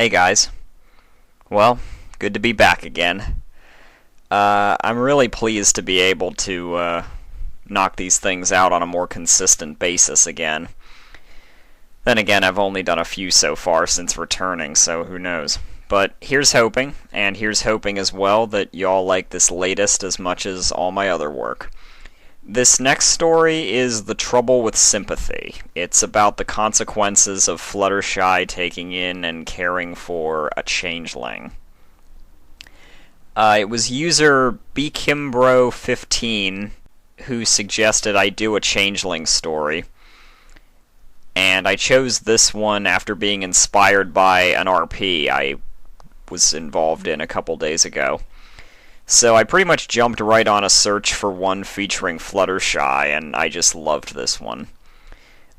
Hey guys. Well, good to be back again. I'm really pleased to be able to knock these things out on a more consistent basis again. Then again, I've only done a few so far since returning, so who knows. But here's hoping, and here's hoping as well that y'all like this latest as much as all my other work. This next story is The Trouble with Sympathy. It's about the consequences of Fluttershy taking in and caring for a changeling. It was user bkimbro15 who suggested I do a changeling story. And I chose this one after being inspired by an RP I was involved in a couple days ago. So I pretty much jumped right on a search for one featuring Fluttershy, and I just loved this one.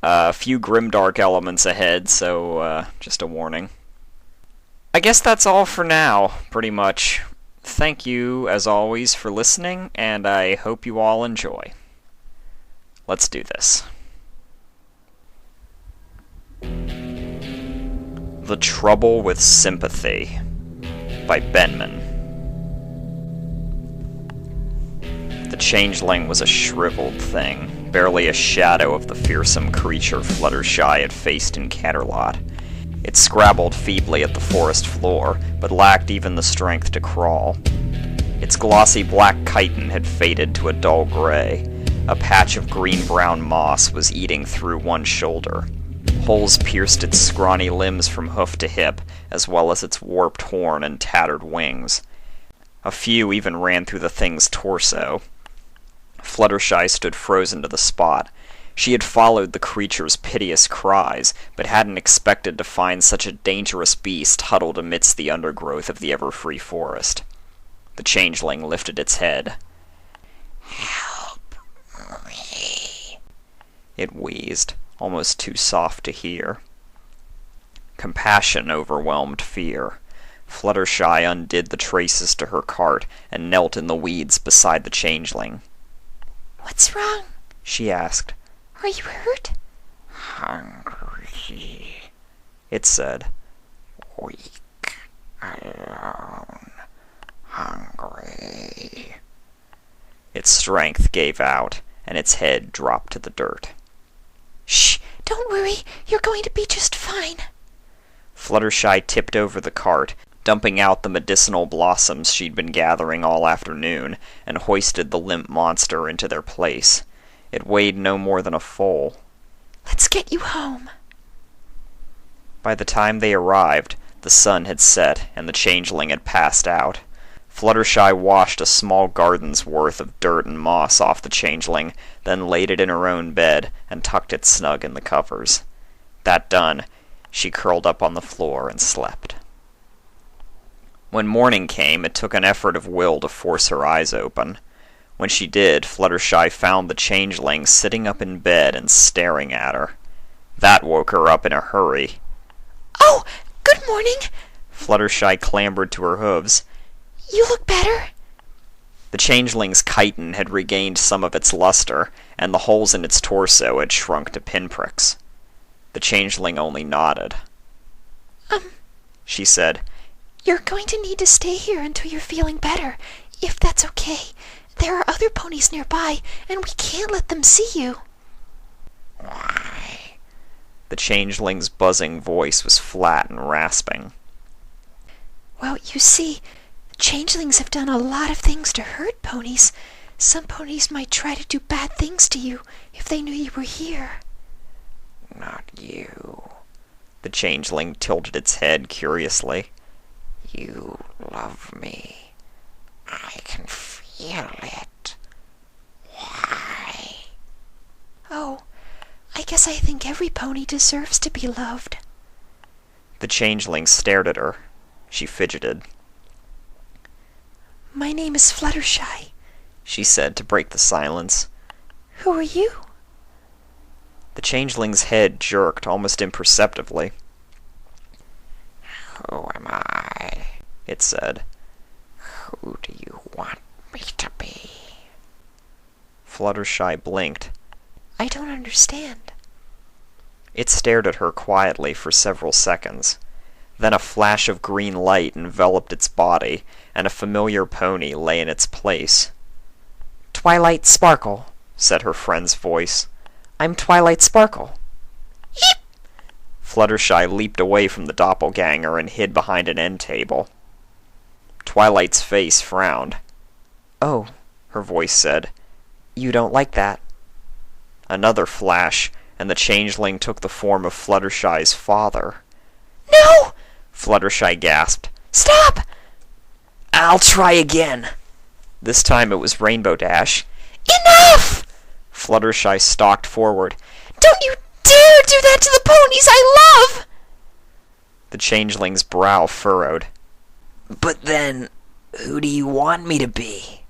A few grimdark elements ahead, so just a warning. I guess that's all for now, pretty much. Thank you, as always, for listening, and I hope you all enjoy. Let's do this. The Trouble with Sympathy by Benman. The changeling was a shriveled thing, barely a shadow of the fearsome creature Fluttershy had faced in Caterlot. It scrabbled feebly at the forest floor, but lacked even the strength to crawl. Its glossy black chitin had faded to a dull gray. A patch of green-brown moss was eating through one shoulder. Holes pierced its scrawny limbs from hoof to hip, as well as its warped horn and tattered wings. A few even ran through the thing's torso. Fluttershy stood frozen to the spot. She had followed the creature's piteous cries, but hadn't expected to find such a dangerous beast huddled amidst the undergrowth of the ever-free forest. The changeling lifted its head. "Help me," it wheezed, almost too soft to hear. Compassion overwhelmed fear. Fluttershy undid the traces to her cart and knelt in the weeds beside the changeling. "What's wrong?" she asked. "Are you hurt?" "Hungry," it said. "Weak, alone, hungry." Its strength gave out, and its head dropped to the dirt. "Shh! Don't worry. You're going to be just fine." Fluttershy tipped over the cart, dumping out the medicinal blossoms she'd been gathering all afternoon, and hoisted the limp monster into their place. It weighed no more than a foal. "Let's get you home." By the time they arrived, the sun had set, and the changeling had passed out. Fluttershy washed a small garden's worth of dirt and moss off the changeling, then laid it in her own bed, and tucked it snug in the covers. That done, she curled up on the floor and slept. When morning came, it took an effort of will to force her eyes open. When she did, Fluttershy found the changeling sitting up in bed and staring at her. That woke her up in a hurry. "Oh, good morning." Fluttershy clambered to her hooves. "You look better." The changeling's chitin had regained some of its luster, and the holes in its torso had shrunk to pinpricks. The changeling only nodded. She said, "You're going to need to stay here until you're feeling better, if that's okay. There are other ponies nearby, and we can't let them see you." "Why?" The changeling's buzzing voice was flat and rasping. "Well, you see, changelings have done a lot of things to hurt ponies. Some ponies might try to do bad things to you if they knew you were here." "Not you." The changeling tilted its head curiously. "You love me. I can feel it. Why?" "Oh, I guess I think every pony deserves to be loved." The changeling stared at her. She fidgeted. "My name is Fluttershy," she said to break the silence. "Who are you?" The changeling's head jerked almost imperceptibly. "Who am I?" it said. "Who do you want me to be?" Fluttershy blinked. "I don't understand." It stared at her quietly for several seconds. Then a flash of green light enveloped its body, and a familiar pony lay in its place. "Twilight Sparkle," said her friend's voice. "I'm Twilight Sparkle." Eep! Fluttershy leaped away from the doppelganger and hid behind an end table. Twilight's face frowned. "Oh," her voice said. "You don't like that." Another flash, and the changeling took the form of Fluttershy's father. No! Fluttershy gasped. Stop! "I'll try again." This time it was Rainbow Dash. Enough! Fluttershy stalked forward. Don't you dare do that to the ponies I love! The changeling's brow furrowed. "But then, who do you want me to be?"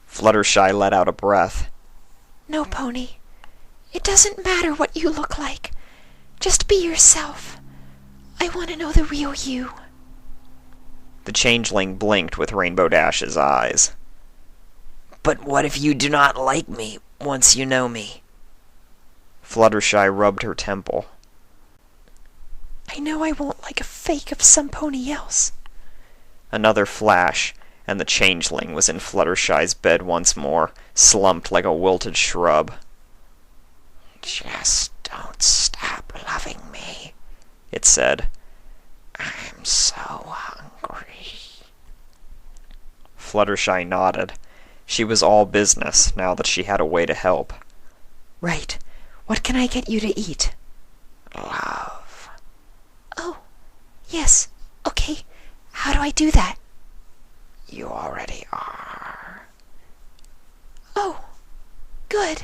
Fluttershy let out a breath. No, Pony. It doesn't matter what you look like. Just be yourself. I want to know the real you. The changeling blinked with Rainbow Dash's eyes. "But what if you do not like me once you know me?" Fluttershy rubbed her temple. I know I won't like a fake of some pony else. Another flash, and the changeling was in Fluttershy's bed once more, slumped like a wilted shrub. "Just don't stop loving me," it said. "I'm so hungry." Fluttershy nodded. She was all business, now that she had a way to help. Right. What can I get you to eat? Love. Oh, yes. Okay. How do I do that? You already are. Oh, good.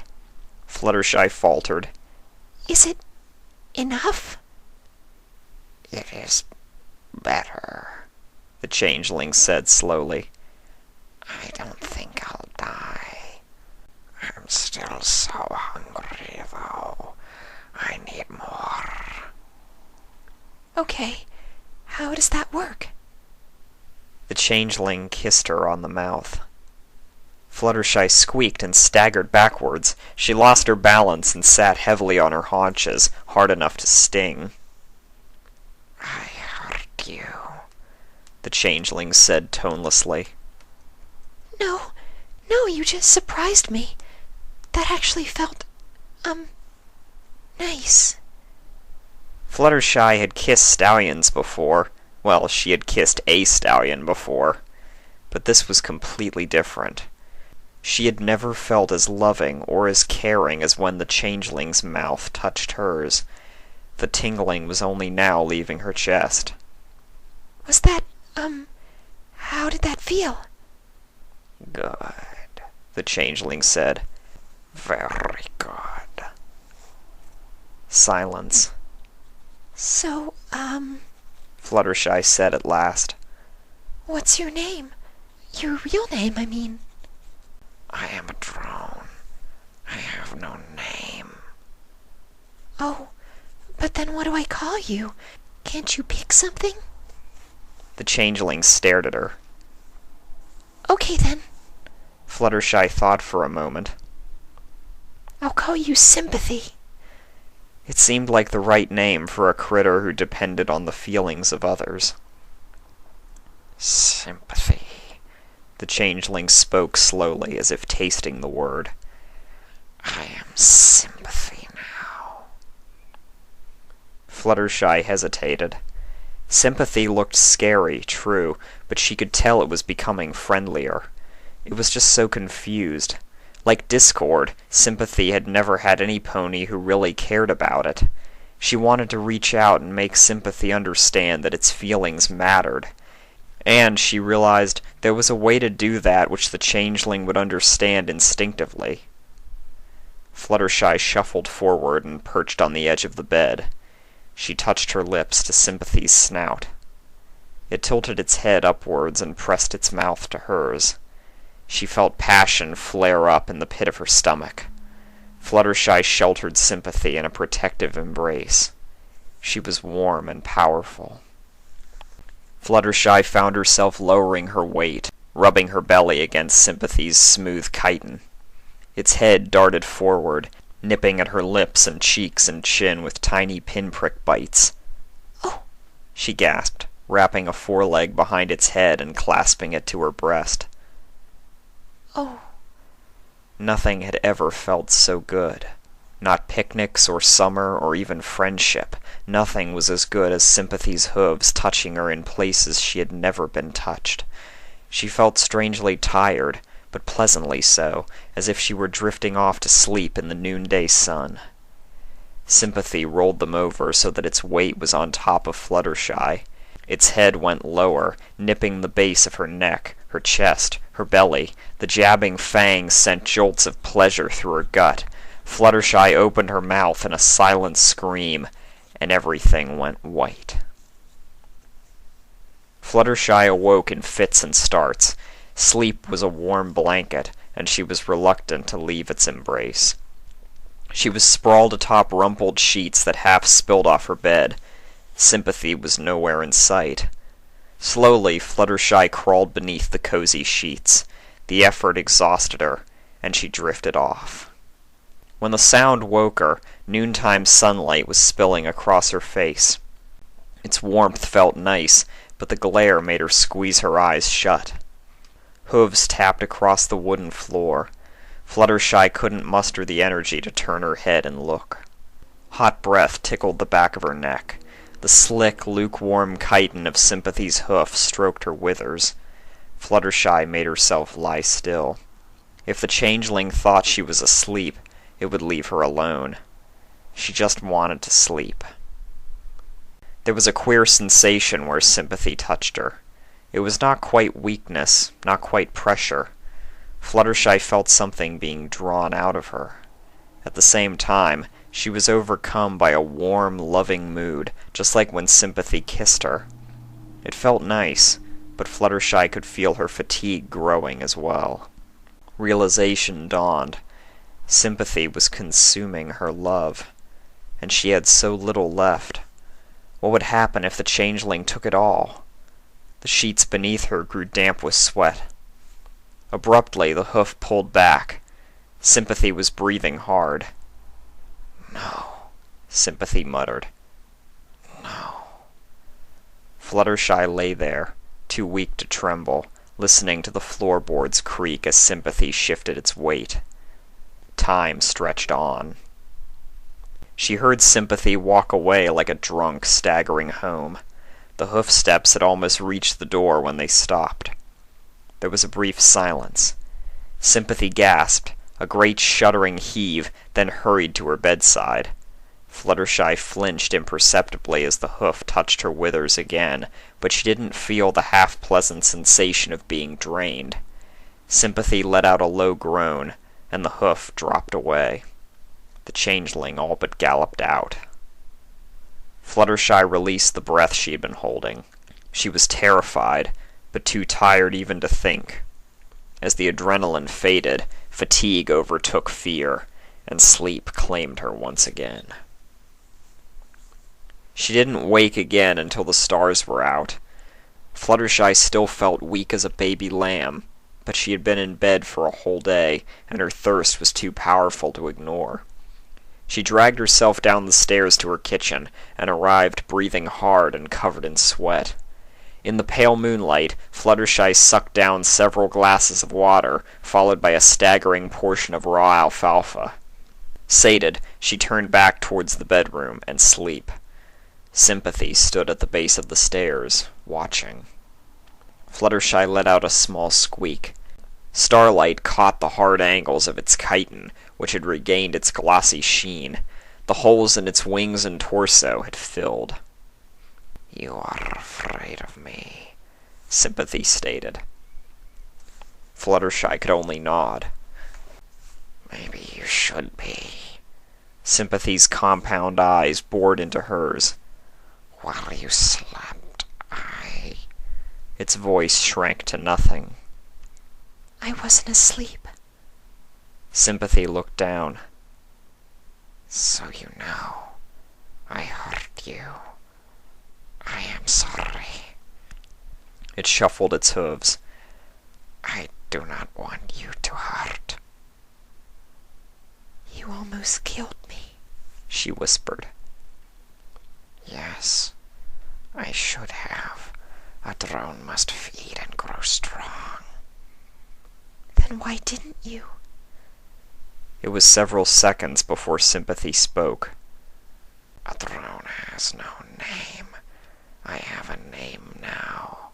Fluttershy faltered. Is it enough? It is better, The changeling said slowly. I don't think I'll die. I'm still so hungry, though. I need more. Okay. How does that work? The changeling kissed her on the mouth. Fluttershy squeaked and staggered backwards. She lost her balance and sat heavily on her haunches, hard enough to sting. I hurt you, The changeling said tonelessly. No, you just surprised me. That actually felt, nice. Fluttershy had kissed stallions before. Well, she had kissed a stallion before. But this was completely different. She had never felt as loving or as caring as when the changeling's mouth touched hers. The tingling was only now leaving her chest. Was that, how did that feel? Good, the changeling said. very good. Silence. So, Fluttershy said at last. what's your name? Your real name, I mean. I am a drone. I have no name. Oh, but then what do I call you? Can't you pick something? The changeling stared at her. Okay then, Fluttershy thought for a moment. I'll call you Sympathy. It seemed like the right name for a critter who depended on the feelings of others. Sympathy. The changeling spoke slowly, as if tasting the word. I am sympathy now. Fluttershy hesitated. Sympathy looked scary, true, but she could tell it was becoming friendlier. It was just so confused. Like Discord, Sympathy had never had any pony who really cared about it. She wanted to reach out and make Sympathy understand that its feelings mattered. And she realized there was a way to do that which the changeling would understand instinctively. Fluttershy shuffled forward and perched on the edge of the bed. She touched her lips to Sympathy's snout. It tilted its head upwards and pressed its mouth to hers. She felt passion flare up in the pit of her stomach. Fluttershy sheltered Sympathy in a protective embrace. She was warm and powerful. Fluttershy found herself lowering her weight, rubbing her belly against Sympathy's smooth chitin. Its head darted forward, nipping at her lips and cheeks and chin with tiny pinprick bites. Oh, she gasped, wrapping a foreleg behind its head and clasping it to her breast. Oh. Nothing had ever felt so good. Not picnics or summer or even friendship. Nothing was as good as Sympathy's hooves touching her in places she had never been touched. She felt strangely tired, but pleasantly so, as if she were drifting off to sleep in the noonday sun. Sympathy rolled them over so that its weight was on top of Fluttershy. Its head went lower, nipping the base of her neck, her chest, her belly. The jabbing fangs sent jolts of pleasure through her gut. Fluttershy opened her mouth in a silent scream, and everything went white. Fluttershy awoke in fits and starts. Sleep was a warm blanket, and she was reluctant to leave its embrace. She was sprawled atop rumpled sheets that half spilled off her bed. Sympathy was nowhere in sight. Slowly, Fluttershy crawled beneath the cozy sheets. The effort exhausted her, and she drifted off. When the sound woke her, noontime sunlight was spilling across her face. Its warmth felt nice, but the glare made her squeeze her eyes shut. Hooves tapped across the wooden floor. Fluttershy couldn't muster the energy to turn her head and look. Hot breath tickled the back of her neck. The slick, lukewarm chitin of Sympathy's hoof stroked her withers. Fluttershy made herself lie still. If the changeling thought she was asleep, it would leave her alone. She just wanted to sleep. There was a queer sensation where Sympathy touched her. It was not quite weakness, not quite pressure. Fluttershy felt something being drawn out of her. At the same time, she was overcome by a warm, loving mood, just like when Sympathy kissed her. It felt nice, but Fluttershy could feel her fatigue growing as well. Realization dawned. Sympathy was consuming her love, and she had so little left. What would happen if the changeling took it all? The sheets beneath her grew damp with sweat. Abruptly, the hoof pulled back. Sympathy was breathing hard. "No," Sympathy muttered. "No." Fluttershy lay there, too weak to tremble, listening to the floorboards creak as Sympathy shifted its weight. Time stretched on. She heard Sympathy walk away like a drunk staggering home. The hoof steps had almost reached the door when they stopped. There was a brief silence. Sympathy gasped, a great shuddering heave, then hurried to her bedside. Fluttershy flinched imperceptibly as the hoof touched her withers again, but she didn't feel the half-pleasant sensation of being drained. Sympathy let out a low groan, and the hoof dropped away. The changeling all but galloped out. Fluttershy released the breath she had been holding. She was terrified, but too tired even to think. As the adrenaline faded, fatigue overtook fear, and sleep claimed her once again. She didn't wake again until the stars were out. Fluttershy still felt weak as a baby lamb, but she had been in bed for a whole day, and her thirst was too powerful to ignore. She dragged herself down the stairs to her kitchen, and arrived breathing hard and covered in sweat. In the pale moonlight, Fluttershy sucked down several glasses of water, followed by a staggering portion of raw alfalfa. Sated, she turned back towards the bedroom and sleep. Sympathy stood at the base of the stairs, watching. Fluttershy let out a small squeak. Starlight caught the hard angles of its chitin, which had regained its glossy sheen. The holes in its wings and torso had filled. "You are afraid of me," Sympathy stated. Fluttershy could only nod. "Maybe you should be." Sympathy's compound eyes bored into hers. "While you slept, Its voice shrank to nothing. I wasn't asleep. Sympathy looked down. "So you know, I hurt you. I am sorry." It shuffled its hooves. "I do not want you to hurt." You almost killed me, she whispered. "Yes, I I should have. A drone must feed and grow strong. Then why didn't you? It was several seconds before Sympathy spoke. A drone has no name. I have a name now.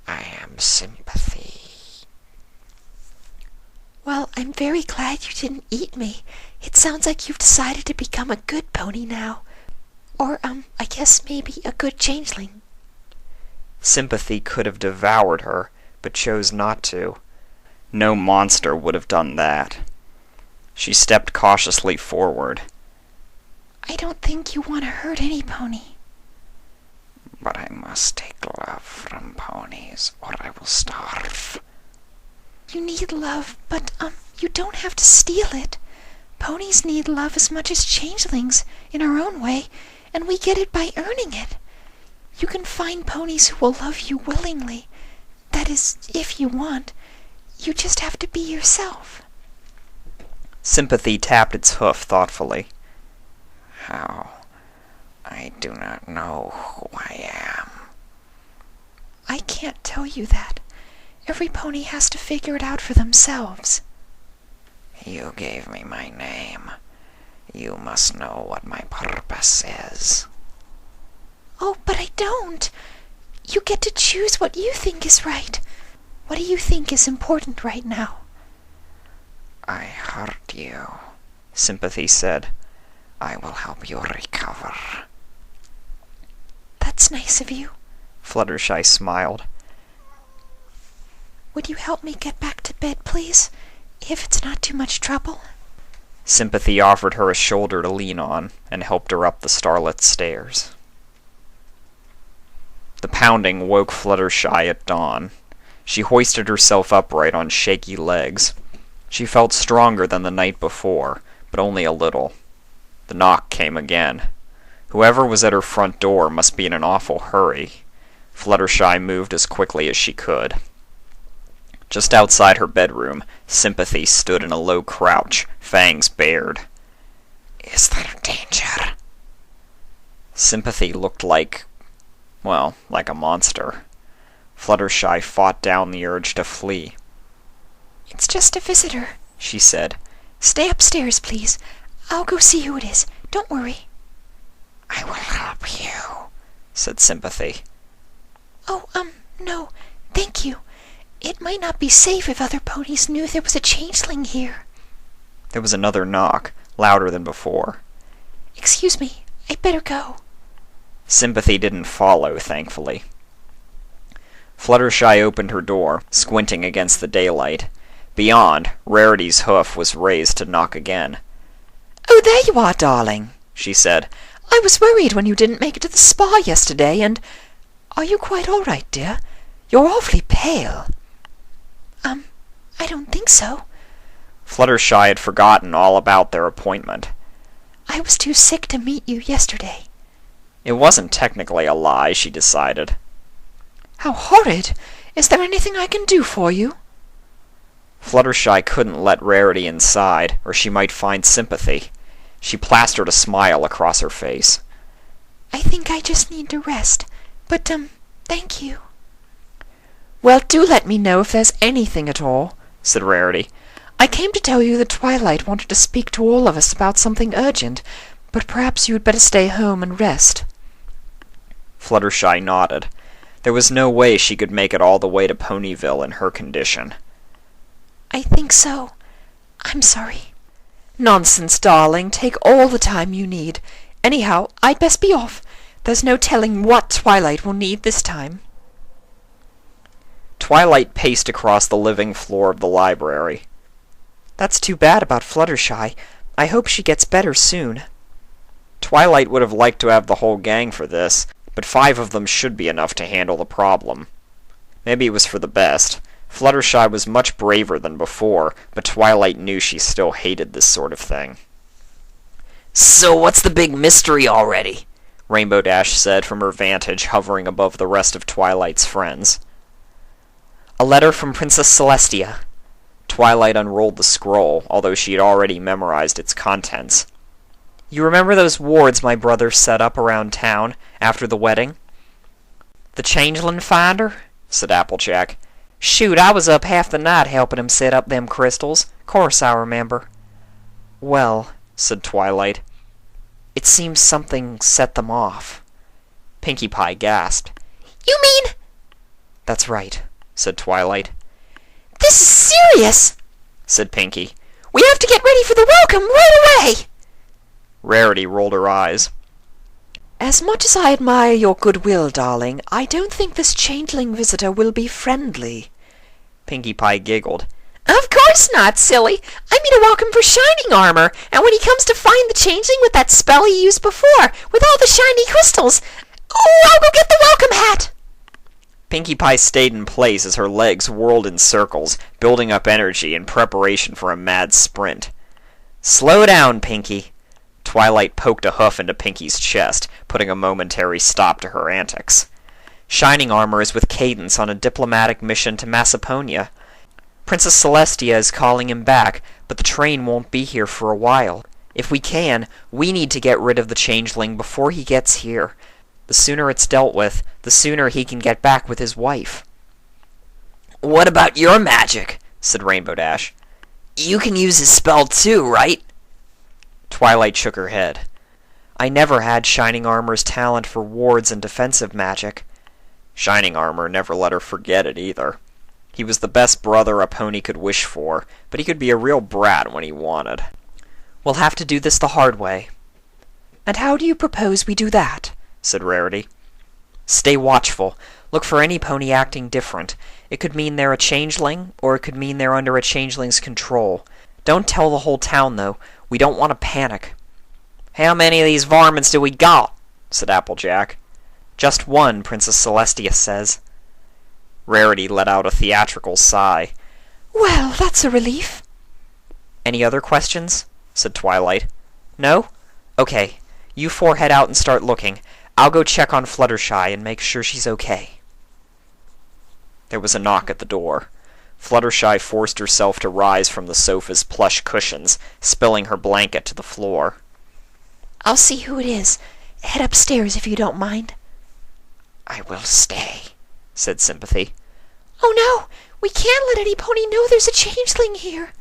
I am Sympathy. Well, I'm very glad you didn't eat me. It sounds like you've decided to become a good pony now. Or, I guess maybe a good changeling. Sympathy could have devoured her, but chose not to. No monster would have done that. She stepped cautiously forward. I don't think you want to hurt any pony. But I must take love from ponies, or I will starve. You need love, but, you don't have to steal it. Ponies need love as much as changelings, in our own way, and we get it by earning it. You can find ponies who will love you willingly. That is, if you want. You just have to be yourself. Sympathy tapped its hoof thoughtfully. How? I do not know who I am. I can't tell you that. Every pony has to figure it out for themselves. You gave me my name. You must know what my purpose is. Oh, but I don't. You get to choose what you think is right. What do you think is important right now? I hurt you, Sympathy said. I will help you recover. That's nice of you. Fluttershy smiled. Would you help me get back to bed, please? If it's not too much trouble. Sympathy offered her a shoulder to lean on and helped her up the starlit stairs. The pounding woke Fluttershy at dawn. She hoisted herself upright on shaky legs. She felt stronger than the night before, but only a little. The knock came again. Whoever was at her front door must be in an awful hurry. Fluttershy moved as quickly as she could. Just outside her bedroom, Sympathy stood in a low crouch, fangs bared. Is there danger? Sympathy looked like a monster. Fluttershy fought down the urge to flee. It's just a visitor, she said. Stay upstairs, please. I'll go see who it is. Don't worry. I will help you, said Sympathy. Oh, no, thank you. It might not be safe if other ponies knew there was a changeling here. There was another knock, louder than before. Excuse me, I'd better go. Sympathy didn't follow, thankfully. Fluttershy opened her door, squinting against the daylight. Beyond, Rarity's hoof was raised to knock again. Oh, there you are, darling, she said. I was worried when you didn't make it to the spa yesterday, and... Are you quite all right, dear? You're awfully pale. I don't think so. Fluttershy had forgotten all about their appointment. I was too sick to meet you yesterday. It wasn't technically a lie, she decided. How horrid! Is there anything I can do for you? Fluttershy couldn't let Rarity inside, or she might find Sympathy. She plastered a smile across her face. I think I just need to rest, but, thank you. Well, do let me know if there's anything at all, said Rarity. I came to tell you that Twilight wanted to speak to all of us about something urgent, but perhaps you had better stay home and rest. Fluttershy nodded. There was no way she could make it all the way to Ponyville in her condition. I think so. I'm sorry. Nonsense, darling. Take all the time you need. Anyhow, I'd best be off. There's no telling what Twilight will need this time. Twilight paced across the living floor of the library. That's too bad about Fluttershy. I hope she gets better soon. Twilight would have liked to have the whole gang for this, but 5 of them should be enough to handle the problem. Maybe it was for the best. Fluttershy was much braver than before, but Twilight knew she still hated this sort of thing. So what's the big mystery already? Rainbow Dash said from her vantage, hovering above the rest of Twilight's friends. A letter from Princess Celestia. Twilight unrolled the scroll, although she had already memorized its contents. You remember those wards my brother set up around town after the wedding? The changeling finder? Said Applejack. Shoot, I was up half the night helping him set up them crystals. Course I remember. Well, said Twilight, it seems something set them off. Pinkie Pie gasped. You mean... That's right, said Twilight. This is serious, said Pinkie. We have to get ready for the welcome right away. Rarity rolled her eyes. As much as I admire your goodwill, darling, I don't think this changeling visitor will be friendly. Pinkie Pie giggled. Of course not, silly. I mean a welcome for Shining Armor, and when he comes to find the changeling with that spell he used before, with all the shiny crystals. Oh, I'll go get the welcome hat. Pinkie Pie stayed in place as her legs whirled in circles, building up energy in preparation for a mad sprint. Slow down, Pinkie. Twilight poked a hoof into Pinkie's chest, putting a momentary stop to her antics. Shining Armor is with Cadence on a diplomatic mission to Macedonia. Princess Celestia is calling him back, but the train won't be here for a while. If we can, we need to get rid of the changeling before he gets here. The sooner it's dealt with, the sooner he can get back with his wife. What about your magic? Said Rainbow Dash. You can use his spell too, right? Twilight shook her head. I never had Shining Armor's talent for wards and defensive magic. Shining Armor never let her forget it either. He was the best brother a pony could wish for, but he could be a real brat when he wanted. We'll have to do this the hard way. And how do you propose we do that? Said Rarity. Stay watchful. Look for any pony acting different. It could mean they're a changeling, or it could mean they're under a changeling's control. Don't tell the whole town, though. We don't want to panic. How many of these varmints do we got? Said Applejack. Just one, Princess Celestia says. Rarity let out a theatrical sigh. Well, that's a relief. Any other questions? Said Twilight. No? Okay. You four head out and start looking. I'll go check on Fluttershy and make sure she's okay. There was a knock at the door. Fluttershy forced herself to rise from the sofa's plush cushions, spilling her blanket to the floor. I'll see who it is. Head upstairs if you don't mind. I will stay, said Sympathy. Oh no! We can't let any pony know there's a changeling here.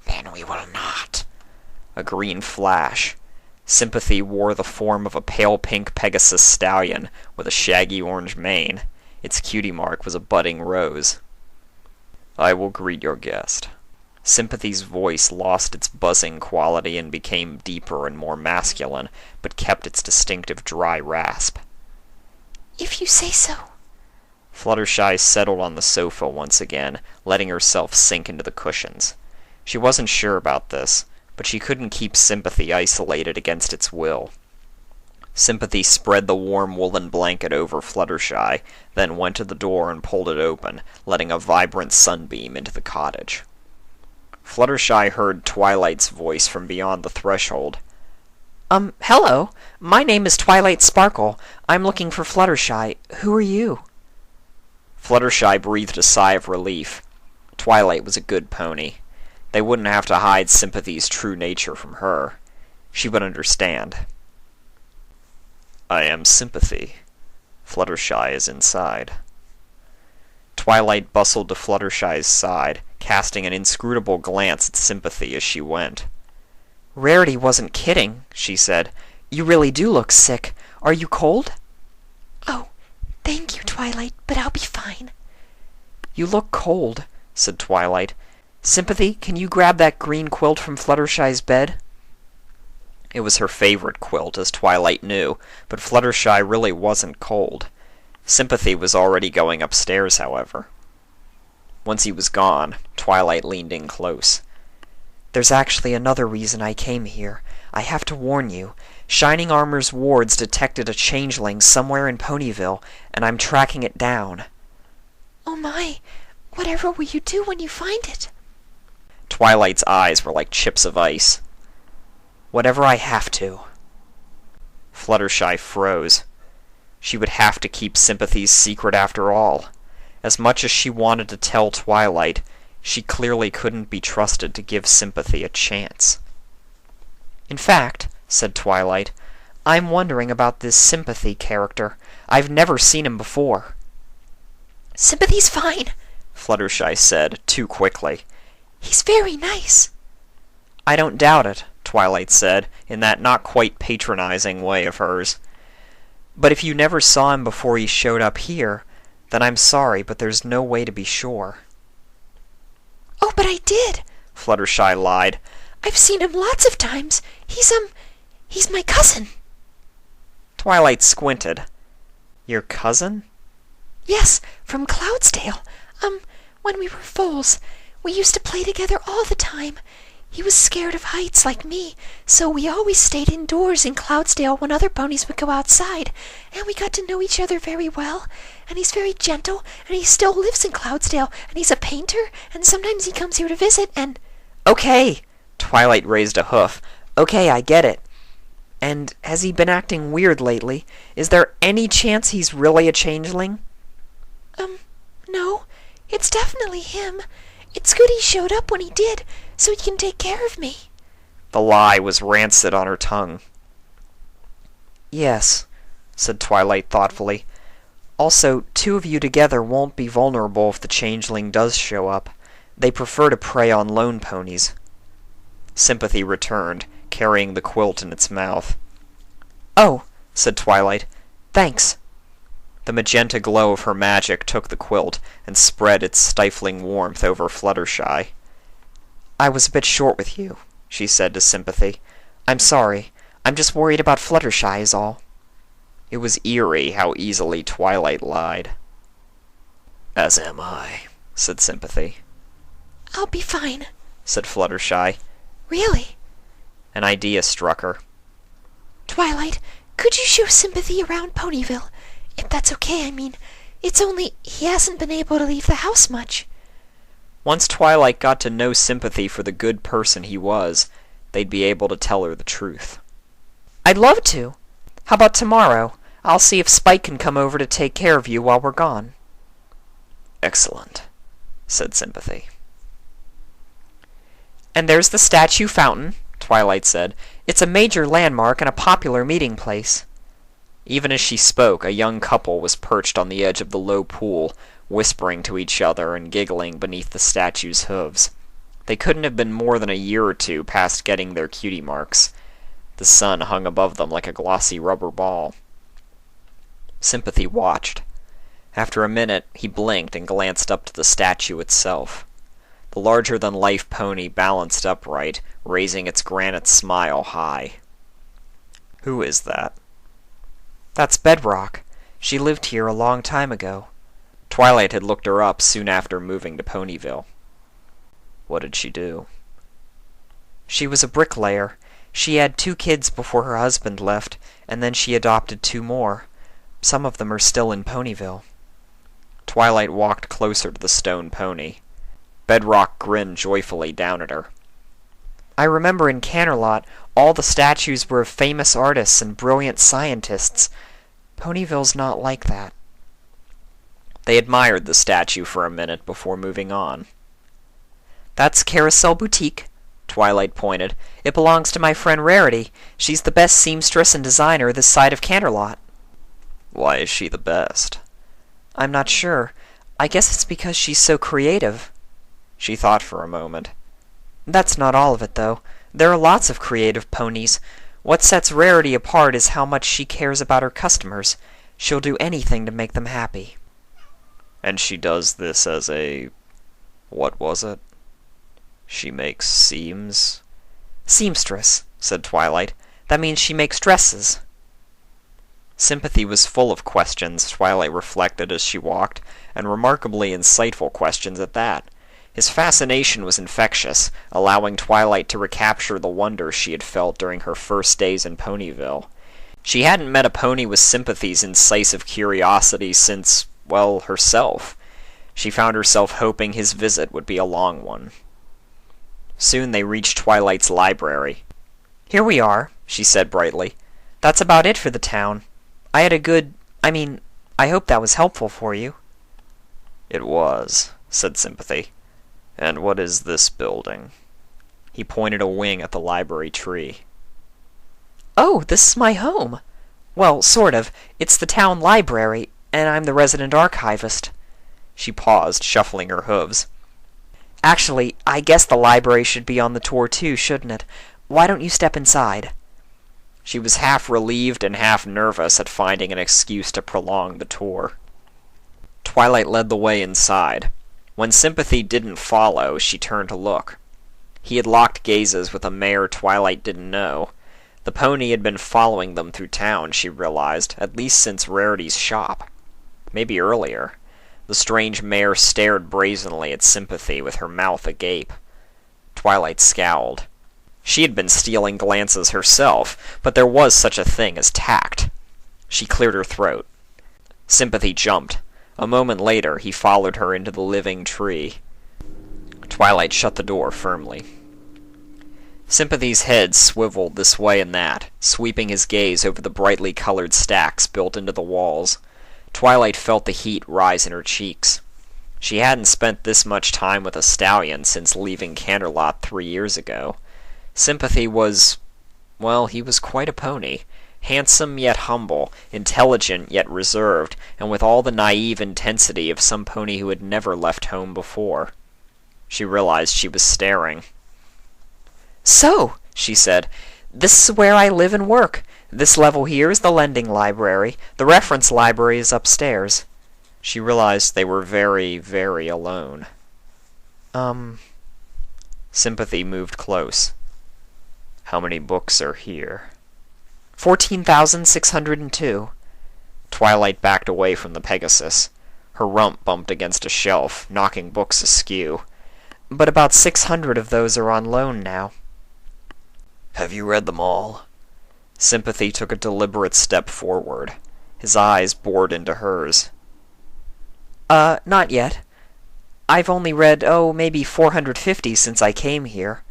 Then we will not. A green flash. Sympathy wore the form of a pale pink Pegasus stallion with a shaggy orange mane. Its cutie mark was a budding rose. I will greet your guest. Sympathy's voice lost its buzzing quality and became deeper and more masculine, but kept its distinctive dry rasp. If you say so. Fluttershy settled on the sofa once again, letting herself sink into the cushions. She wasn't sure about this, but she couldn't keep Sympathy isolated against its will. Sympathy spread the warm woolen blanket over Fluttershy, then went to the door and pulled it open, letting a vibrant sunbeam into the cottage. Fluttershy heard Twilight's voice from beyond the threshold. Hello. My name is Twilight Sparkle. I'm looking for Fluttershy. Who are you? Fluttershy breathed a sigh of relief. Twilight was a good pony. They wouldn't have to hide Sympathy's true nature from her. She would understand. I am Sympathy. Fluttershy is inside. Twilight bustled to Fluttershy's side, casting an inscrutable glance at Sympathy as she went. Rarity wasn't kidding, she said. You really do look sick. Are you cold? Oh, thank you, Twilight, but I'll be fine. You look cold, said Twilight. Sympathy, can you grab that green quilt from Fluttershy's bed? It was her favorite quilt, as Twilight knew, but Fluttershy really wasn't cold. Sympathy was already going upstairs, however. Once he was gone, Twilight leaned in close. There's actually another reason I came here. I have to warn you. Shining Armor's wards detected a changeling somewhere in Ponyville, and I'm tracking it down. Oh my! Whatever will you do when you find it? Twilight's eyes were like chips of ice. Whatever I have to. Fluttershy froze. She would have to keep Sympathy's secret after all. As much as she wanted to tell Twilight, she clearly couldn't be trusted to give Sympathy a chance. In fact, said Twilight, I'm wondering about this Sympathy character. I've never seen him before." "Sympathy's fine," Fluttershy said, too quickly. "He's very nice." "I don't doubt it," Twilight said, in that not quite patronizing way of hers. "But if you never saw him before he showed up here, then I'm sorry, but there's no way to be sure." "Oh, but I did," Fluttershy lied. "I've seen him lots of times. He's my cousin." Twilight squinted. "Your cousin?" "Yes, from Cloudsdale. When we were foals, we used to play together all the time. He was scared of heights like me, so we always stayed indoors in Cloudsdale when other ponies would go outside, and we got to know each other very well. And he's very gentle, and he still lives in Cloudsdale, and he's a painter, and sometimes he comes here to visit, and—" "Okay!" Twilight raised a hoof. "Okay, I get it. And has he been acting weird lately? Is there any chance he's really a changeling?" No, it's definitely him. It's good he showed up when he did, so he can take care of me." The lie was rancid on her tongue. "Yes," said Twilight thoughtfully. "Also, two of you together won't be vulnerable if the changeling does show up. They prefer to prey on lone ponies." Sympathy returned, carrying the quilt in its mouth. "Oh," said Twilight. "Thanks." The magenta glow of her magic took the quilt and spread its stifling warmth over Fluttershy. "I was a bit short with you," she said to Sympathy. "I'm sorry. I'm just worried about Fluttershy is all." It was eerie how easily Twilight lied. "As am I," said Sympathy. "I'll be fine." Said Fluttershy. "Really?" An idea struck her. "Twilight, could you show Sympathy around Ponyville? If that's okay, I mean. It's only he hasn't been able to leave the house much." Once Twilight got to know Sympathy for the good person he was, they'd be able to tell her the truth. "I'd love to. How about tomorrow? I'll see if Spike can come over to take care of you while we're gone." "Excellent," said Sympathy. "And there's the statue fountain," Twilight said. "It's a major landmark and a popular meeting place." Even as she spoke, a young couple was perched on the edge of the low pool, whispering to each other and giggling beneath the statue's hooves. They couldn't have been more than a year or two past getting their cutie marks. The sun hung above them like a glossy rubber ball. Sympathy watched. After a minute, he blinked and glanced up to the statue itself. The larger-than-life pony balanced upright, raising its granite smile high. "Who is that?" "That's Bedrock. She lived here a long time ago." Twilight had looked her up soon after moving to Ponyville. "What did she do?" "She was a bricklayer. She had 2 kids before her husband left, and then she adopted 2 more. Some of them are still in Ponyville." Twilight walked closer to the stone pony. Bedrock grinned joyfully down at her. "I remember in Canterlot, all the statues were of famous artists and brilliant scientists. Ponyville's not like that." They admired the statue for a minute before moving on. "That's Carousel Boutique," Twilight pointed. "It belongs to my friend Rarity. She's the best seamstress and designer this side of Canterlot." "Why is she the best?" "I'm not sure. I guess it's because she's so creative." She thought for a moment. "That's not all of it, though. There are lots of creative ponies. What sets Rarity apart is how much she cares about her customers. She'll do anything to make them happy." "And she does this as a... what was it? She makes seams?" "Seamstress," said Twilight. "That means she makes dresses." Sympathy was full of questions, Twilight reflected as she walked, and remarkably insightful questions at that. His fascination was infectious, allowing Twilight to recapture the wonder she had felt during her first days in Ponyville. She hadn't met a pony with Sympathy's incisive curiosity since, well, herself. She found herself hoping his visit would be a long one. Soon they reached Twilight's library. "Here we are," she said brightly. "That's about it for the town. I had a good... I hope that was helpful for you." "It was," said Sympathy. "And what is this building?" He pointed a wing at the library tree. Oh, this is my home. Well, sort of. It's the town library, and I'm the resident archivist. She paused, shuffling her hooves. Actually, I guess the library should be on the tour too, shouldn't it? Why don't you step inside? She was half relieved and half nervous at finding an excuse to prolong the tour. Twilight led the way inside. When Sympathy didn't follow, she turned to look. He had locked gazes with a mare Twilight didn't know. The pony had been following them through town, she realized, at least since Rarity's shop. Maybe earlier. The strange mare stared brazenly at Sympathy with her mouth agape. Twilight scowled. She had been stealing glances herself, but there was such a thing as tact. She cleared her throat. Sympathy jumped. A moment later, he followed her into the living tree. Twilight shut the door firmly. Sympathy's head swiveled this way and that, sweeping his gaze over the brightly colored stacks built into the walls. Twilight felt the heat rise in her cheeks. She hadn't spent this much time with a stallion since leaving Canterlot 3 years ago. Sympathy was... well, he was quite a pony. Handsome yet humble, intelligent yet reserved, and with all the naive intensity of some pony who had never left home before. She realized she was staring. So, she said, this is where I live and work. This level here is the lending library. The reference library is upstairs. She realized they were very, very alone. Sympathy moved close. How many books are here? 14,602. Twilight backed away from the Pegasus. Her rump bumped against a shelf, knocking books askew. But about 600 of those are on loan now. Have you read them all? Sympathy took a deliberate step forward. His eyes bored into hers. Not yet. I've only read, maybe 450 since I came here.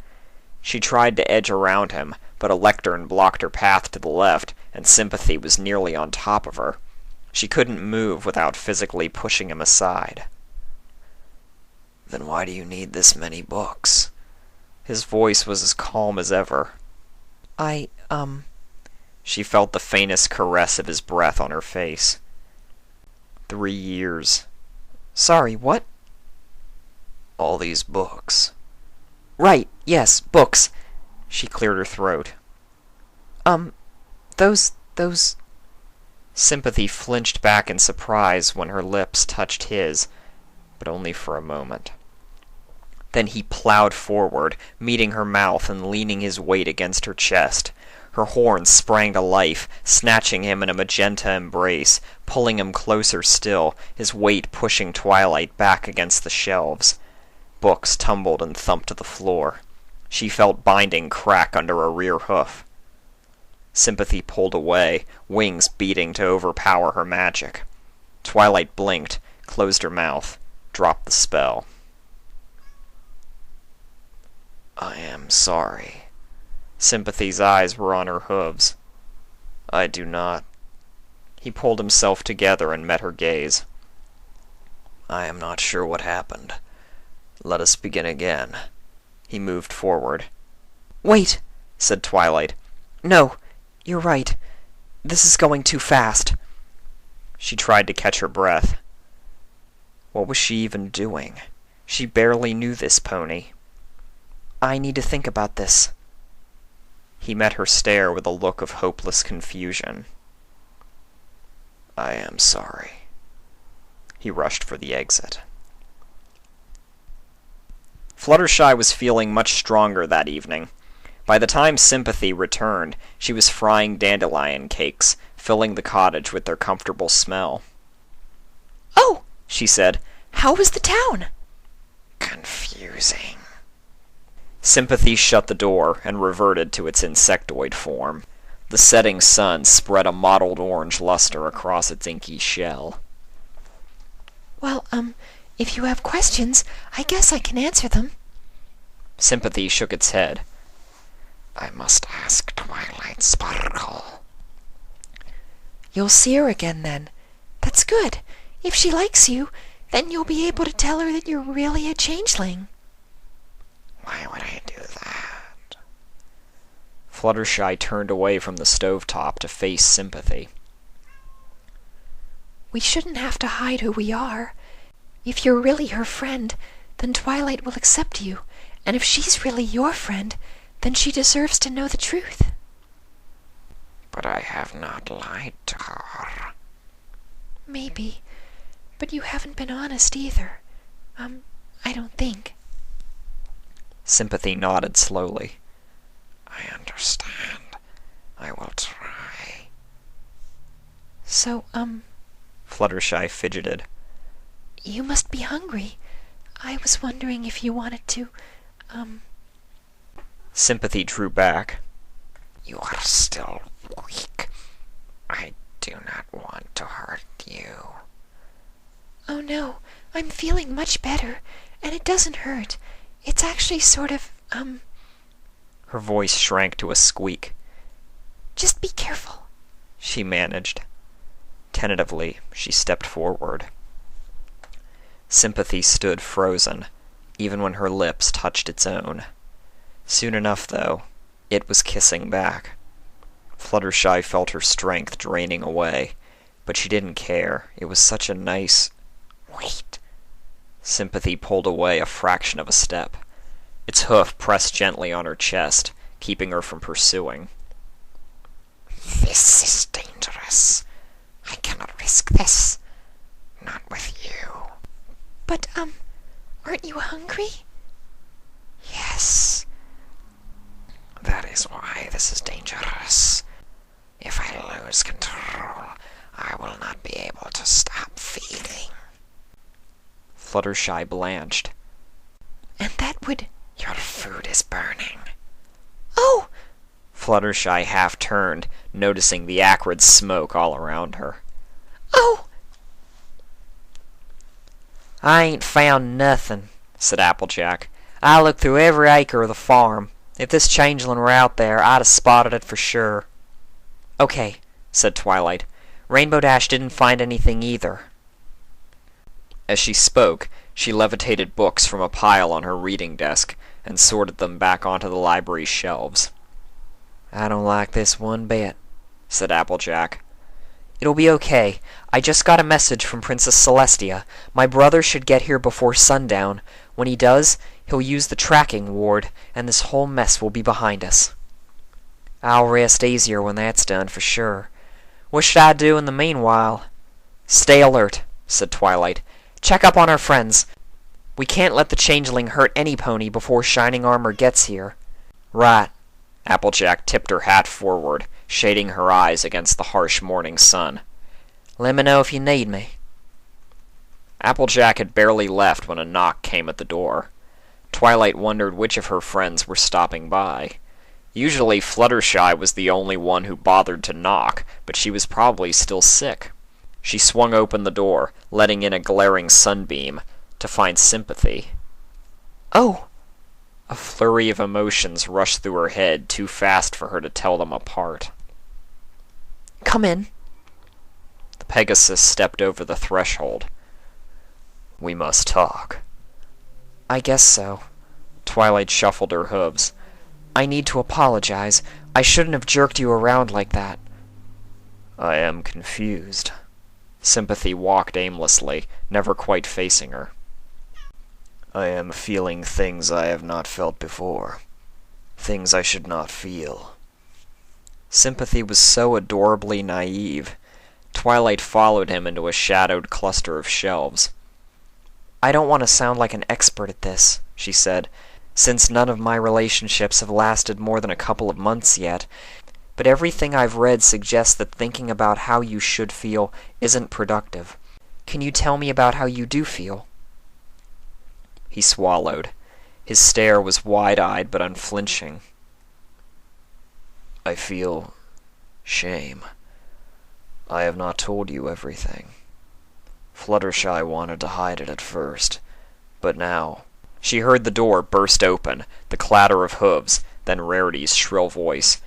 She tried to edge around him, but a lectern blocked her path to the left, and Sympathy was nearly on top of her. She couldn't move without physically pushing him aside. Then why do you need this many books? His voice was as calm as ever. She felt the faintest caress of his breath on her face. 3 years. Sorry, what? All these books. Right, yes, books. She cleared her throat. Those... Sympathy flinched back in surprise when her lips touched his, but only for a moment. Then he plowed forward, meeting her mouth and leaning his weight against her chest. Her horns sprang to life, snatching him in a magenta embrace, pulling him closer still, his weight pushing Twilight back against the shelves. Books tumbled and thumped to the floor. She felt binding crack under a rear hoof. Sympathy pulled away, wings beating to overpower her magic. Twilight blinked, closed her mouth, dropped the spell. I am sorry. Sympathy's eyes were on her hooves. I do not. He pulled himself together and met her gaze. I am not sure what happened. Let us begin again. He moved forward. Wait, said Twilight. No, you're right. This is going too fast. She tried to catch her breath. What was she even doing? She barely knew this pony. I need to think about this. He met her stare with a look of hopeless confusion. I am sorry. He rushed for the exit. Fluttershy was feeling much stronger that evening. By the time Sympathy returned, she was frying dandelion cakes, filling the cottage with their comfortable smell. Oh, she said, how was the town? Confusing. Sympathy shut the door and reverted to its insectoid form. The setting sun spread a mottled orange luster across its inky shell. Well, if you have questions, I guess I can answer them. Sympathy shook its head. I must ask Twilight Sparkle. You'll see her again, then. That's good. If she likes you, then you'll be able to tell her that you're really a changeling. Why would I do that? Fluttershy turned away from the stovetop to face Sympathy. We shouldn't have to hide who we are. If you're really her friend, then Twilight will accept you, and if she's really your friend, then she deserves to know the truth. But I have not lied to her. Maybe, but you haven't been honest either. I don't think. Sympathy nodded slowly. I understand. I will try. So, Fluttershy fidgeted. you must be hungry. I was wondering if you wanted to, Sympathy drew back. You are still weak. I do not want to hurt you. Oh no, I'm feeling much better, and it doesn't hurt. It's actually sort of, Her voice shrank to a squeak. just be careful. She managed. Tentatively, she stepped forward. Sympathy stood frozen, even when her lips touched its own. Soon enough, though, it was kissing back. Fluttershy felt her strength draining away, but she didn't care. It was such a nice... Wait. Sympathy pulled away a fraction of a step. Its hoof pressed gently on her chest, keeping her from pursuing. This is dangerous. I cannot risk this. Not with you. But, aren't you hungry? Yes. That is why this is dangerous. If I lose control, I will not be able to stop feeding. Fluttershy blanched. And that would... Your food is burning. Oh! Fluttershy half turned, noticing the acrid smoke all around her. Oh! I ain't found nothing, said Applejack. I looked through every acre of the farm. If this changeling were out there, I'd have spotted it for sure. Okay, said Twilight. Rainbow Dash didn't find anything either. As she spoke, she levitated books from a pile on her reading desk and sorted them back onto the library's shelves. I don't like this one bit, said Applejack. It'll be okay. I just got a message from Princess Celestia. My brother should get here before sundown. When he does, he'll use the tracking ward, and this whole mess will be behind us. I'll rest easier when that's done, for sure. What should I do in the meanwhile? Stay alert, said Twilight. Check up on our friends. We can't let the changeling hurt any pony before Shining Armor gets here. Right. Applejack tipped her hat forward, shading her eyes against the harsh morning sun. Let me know if you need me. Applejack had barely left when a knock came at the door. Twilight wondered which of her friends were stopping by. Usually Fluttershy was the only one who bothered to knock, but she was probably still sick. She swung open the door, letting in a glaring sunbeam, to find Sympathy. Oh! A flurry of emotions rushed through her head too fast for her to tell them apart. Come in. The Pegasus stepped over the threshold. We must talk. I guess so. Twilight shuffled her hooves. I need to apologize. I shouldn't have jerked you around like that. I am confused. Sympathy walked aimlessly, never quite facing her. I am feeling things I have not felt before. Things I should not feel. Sympathy was so adorably naive. Twilight followed him into a shadowed cluster of shelves. I don't want to sound like an expert at this, she said, since none of my relationships have lasted more than a couple of months yet, but everything I've read suggests that thinking about how you should feel isn't productive. Can you tell me about how you do feel? He swallowed. His stare was wide-eyed but unflinching. I feel shame. I have not told you everything. Fluttershy wanted to hide it at first, but now... She heard the door burst open, the clatter of hooves, then Rarity's shrill voice.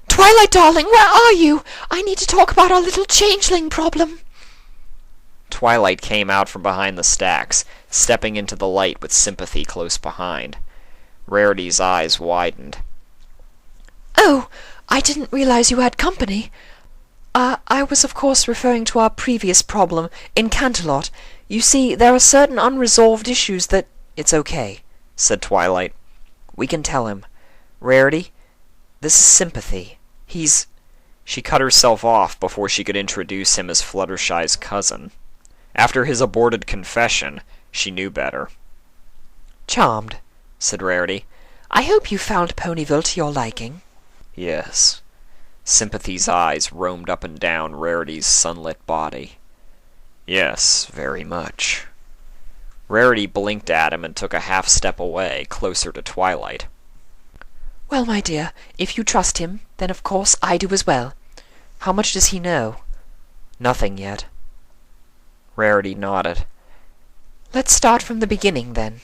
Twilight, darling, where are you? I need to talk about our little changeling problem. Twilight came out from behind the stacks, stepping into the light with Sympathy close behind. Rarity's eyes widened. Oh, I didn't realize you had company. I was of course referring to our previous problem in Canterlot. You see, there are certain unresolved issues that—" "It's okay," said Twilight. "We can tell him. Rarity, this is Sympathy. He's—" She cut herself off before she could introduce him as Fluttershy's cousin. After his aborted confession, she knew better. "Charmed," said Rarity. "I hope you found Ponyville to your liking." "Yes." Sympathy's eyes roamed up and down Rarity's sunlit body. "Yes, very much." Rarity blinked at him and took a half step away, closer to Twilight. "Well, my dear, if you trust him, then of course I do as well. "How much does he know?" "Nothing yet." Rarity nodded. "Let's start from the beginning, then."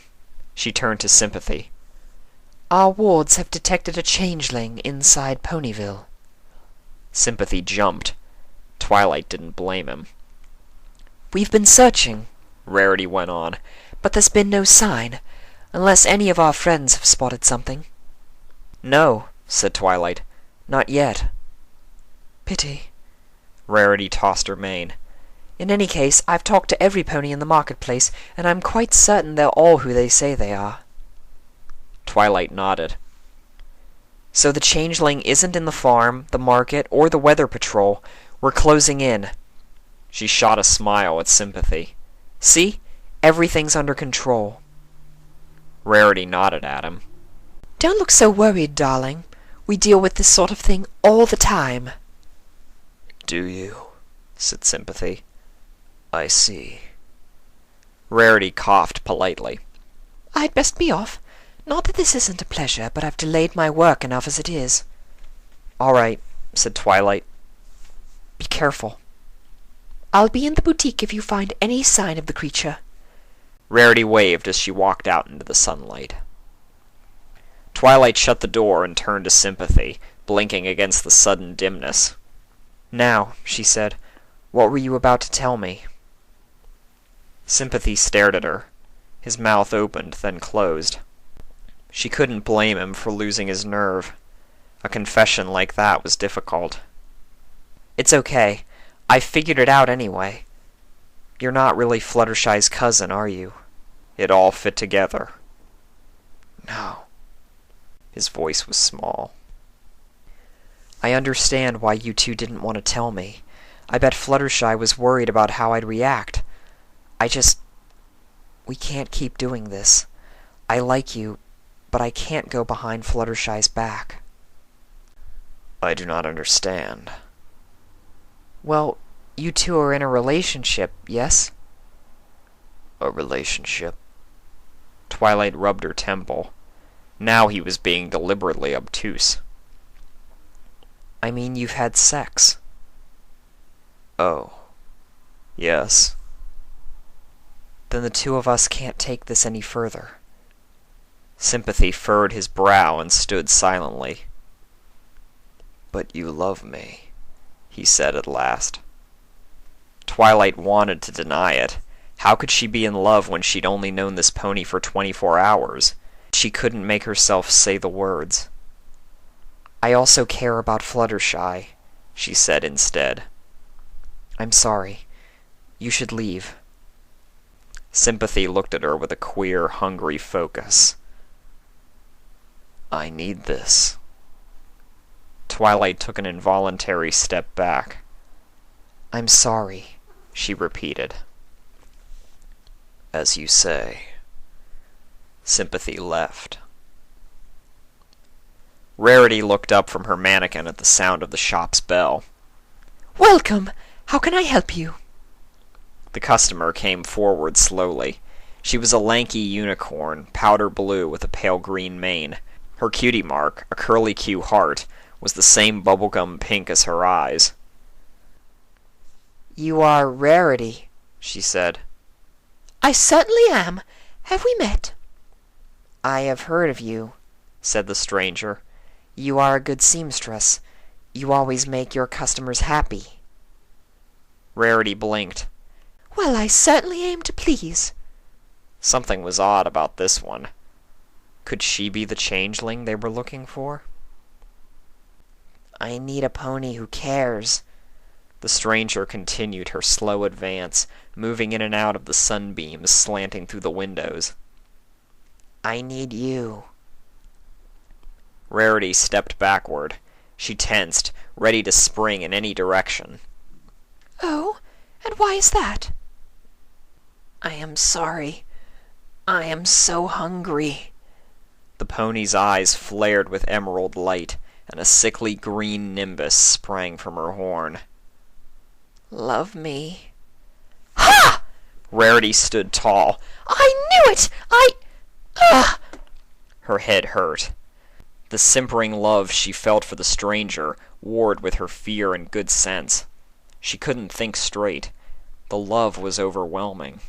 She turned to Sympathy. "Our wards have detected a changeling inside Ponyville." Sympathy jumped. Twilight didn't blame him. "We've been searching," Rarity went on, "but there's been no sign, unless any of our friends have spotted something." "No," said Twilight. "Not yet." "Pity." Rarity tossed her mane. "In any case, I've talked to every pony in the marketplace, and I'm quite certain they're all who they say they are." Twilight nodded. "So the changeling isn't in the farm, the market, or the weather patrol. We're closing in." She shot a smile at Sympathy. "See? Everything's under control." Rarity nodded at him. "Don't look so worried, darling. We deal with this sort of thing all the time." "Do you?" said Sympathy. "I see." Rarity coughed politely. "I'd best be off. Not that this isn't a pleasure, but I've delayed my work enough as it is." "All right," said Twilight. "Be careful." "I'll be in the boutique if you find any sign of the creature." Rarity waved as she walked out into the sunlight. Twilight shut the door and turned to Sympathy, blinking against the sudden dimness. "Now," she said, "what were you about to tell me?" Sympathy stared at her. His mouth opened, then closed. She couldn't blame him for losing his nerve. A confession like that was difficult. "It's okay. I figured it out anyway. You're not really Fluttershy's cousin, are you?" It all fit together. "No." His voice was small. "I understand why you two didn't want to tell me. I bet Fluttershy was worried about how I'd react. We can't keep doing this. I like you, but I can't go behind Fluttershy's back." "I do not understand." "Well, you two are in a relationship, yes?" "A relationship?" Twilight rubbed her temple. Now he was being deliberately obtuse. "I mean, you've had sex." "Oh. Yes." "Then the two of us can't take this any further." Sympathy furrowed his brow and stood silently. "But you love me," he said at last. Twilight wanted to deny it. How could she be in love when she'd only known this pony for 24 hours? She couldn't make herself say the words. "I also care about Fluttershy," she said instead. "I'm sorry. You should leave." Sympathy looked at her with a queer, hungry focus. "I need this." Twilight took an involuntary step back. "I'm sorry," she repeated. "As you say." Sympathy left. Rarity looked up from her mannequin at the sound of the shop's bell. "Welcome! How can I help you?" The customer came forward slowly. She was a lanky unicorn, powder blue with a pale green mane. Her cutie mark, a curly-Q heart, was the same bubblegum pink as her eyes. "You are Rarity," she said. "I certainly am. Have we met?" "I have heard of you," said the stranger. "You are a good seamstress. You always make your customers happy." Rarity blinked. "Well, I certainly aim to please." Something was odd about this one. Could she be the changeling they were looking for? I need a pony who cares. The stranger continued her slow advance, moving in and out of the sunbeams slanting through the windows. I need you. Rarity stepped backward. She tensed, ready to spring in any direction. Oh, and why is that? I am sorry. I am so hungry. The pony's eyes flared with emerald light, and a sickly green nimbus sprang from her horn. Love me. Ha! Rarity stood tall. I knew it! Her head hurt. The simpering love she felt for the stranger warred with her fear and good sense. She couldn't think straight. The love was overwhelming.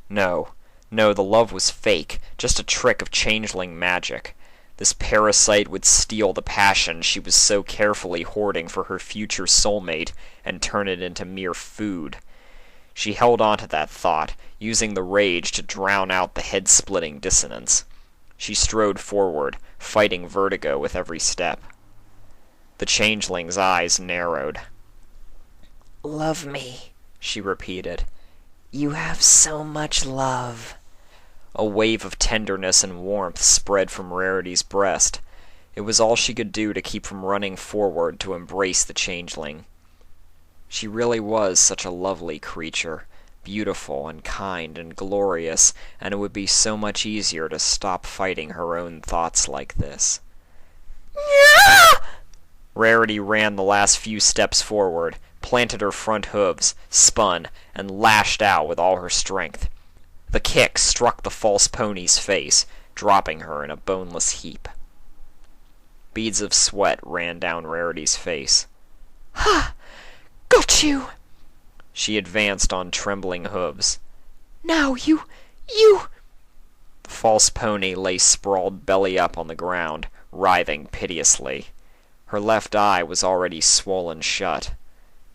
No, the love was fake, just a trick of changeling magic. This parasite would steal the passion she was so carefully hoarding for her future soulmate and turn it into mere food. She held on to that thought, using the rage to drown out the head-splitting dissonance. She strode forward, fighting vertigo with every step. The changeling's eyes narrowed. Love me, she repeated. You have so much love. A wave of tenderness and warmth spread from Rarity's breast. It was all she could do to keep from running forward to embrace the changeling. She really was such a lovely creature, beautiful and kind and glorious, and it would be so much easier to stop fighting her own thoughts like this. Rarity ran the last few steps forward, planted her front hooves, spun, and lashed out with all her strength. The kick struck the false pony's face, dropping her in a boneless heap. Beads of sweat ran down Rarity's face. Ha! Got you! She advanced on trembling hooves. Now you... The false pony lay sprawled belly up on the ground, writhing piteously. Her left eye was already swollen shut.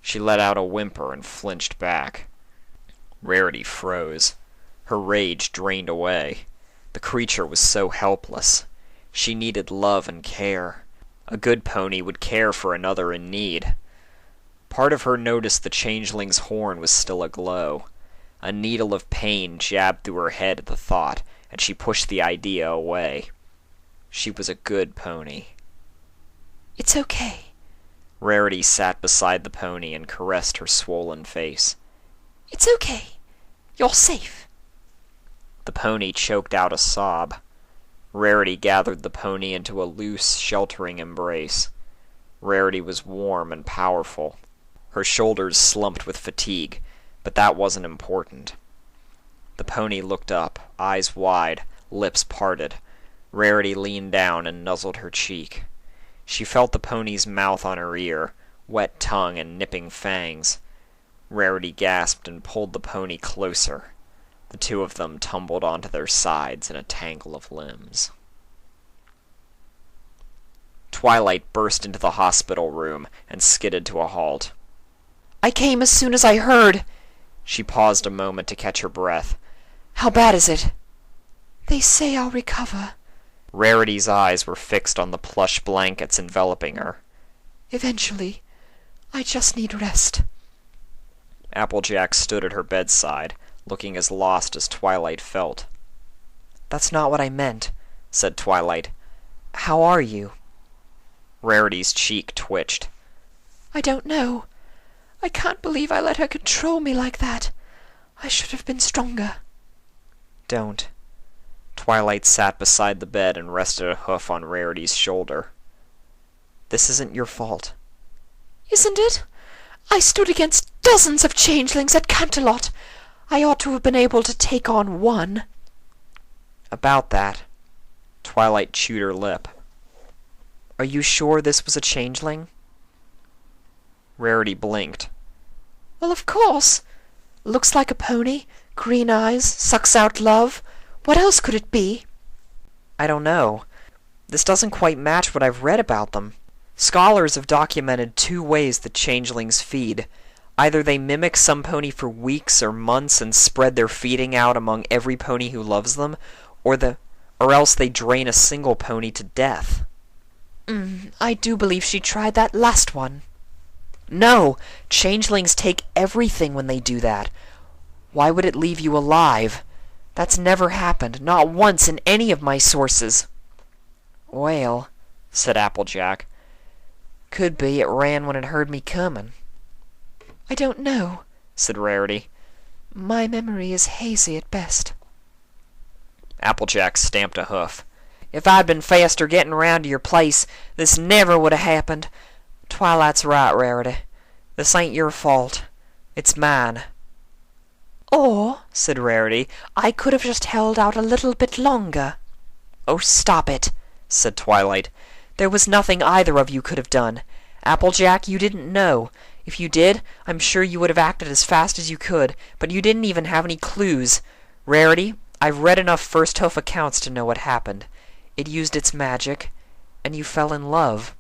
She let out a whimper and flinched back. Rarity froze. Her rage drained away. The creature was so helpless. She needed love and care. A good pony would care for another in need. Part of her noticed the changeling's horn was still aglow. A needle of pain jabbed through her head at the thought, and she pushed the idea away. She was a good pony. It's okay. Rarity sat beside the pony and caressed her swollen face. It's okay. You're safe. The pony choked out a sob. Rarity gathered the pony into a loose, sheltering embrace. Rarity was warm and powerful. Her shoulders slumped with fatigue, but that wasn't important. The pony looked up, eyes wide, lips parted. Rarity leaned down and nuzzled her cheek. She felt the pony's mouth on her ear, wet tongue and nipping fangs. Rarity gasped and pulled the pony closer. The two of them tumbled onto their sides in a tangle of limbs. Twilight burst into the hospital room and skidded to a halt. I came as soon as I heard. She paused a moment to catch her breath. How bad is it? They say I'll recover. Rarity's eyes were fixed on the plush blankets enveloping her. Eventually. I just need rest. Applejack stood at her bedside, looking as lost as Twilight felt. That's not what I meant, said Twilight. How are you? Rarity's cheek twitched. I don't know. I can't believe I let her control me like that. I should have been stronger. Don't. Twilight sat beside the bed and rested a hoof on Rarity's shoulder. This isn't your fault. Isn't it? I stood against dozens of changelings at Canterlot. I ought to have been able to take on one. About that. Twilight chewed her lip. Are you sure this was a changeling? Rarity blinked. Well, of course. Looks like a pony, green eyes, sucks out love. What else could it be? I don't know. This doesn't quite match what I've read about them. Scholars have documented 2 ways that changelings feed. Either they mimic some pony for weeks or months and spread their feeding out among every pony who loves them, or else they drain a single pony to death. I do believe she tried that last one. No, changelings take everything when they do that. Why would it leave you alive? That's never happened, not once in any of my sources. Well, said Applejack, could be it ran when it heard me coming. I don't know, said Rarity. My memory is hazy at best. Applejack stamped a hoof. If I'd been faster getting round to your place, this never would have happened. Twilight's right, Rarity. This ain't your fault. It's mine. Or, said Rarity, I could have just held out a little bit longer. Oh, stop it, said Twilight. There was nothing either of you could have done. Applejack, you didn't know. If you did, I'm sure you would have acted as fast as you could, but you didn't even have any clues. Rarity, I've read enough First Hoof accounts to know what happened. It used its magic, and you fell in love.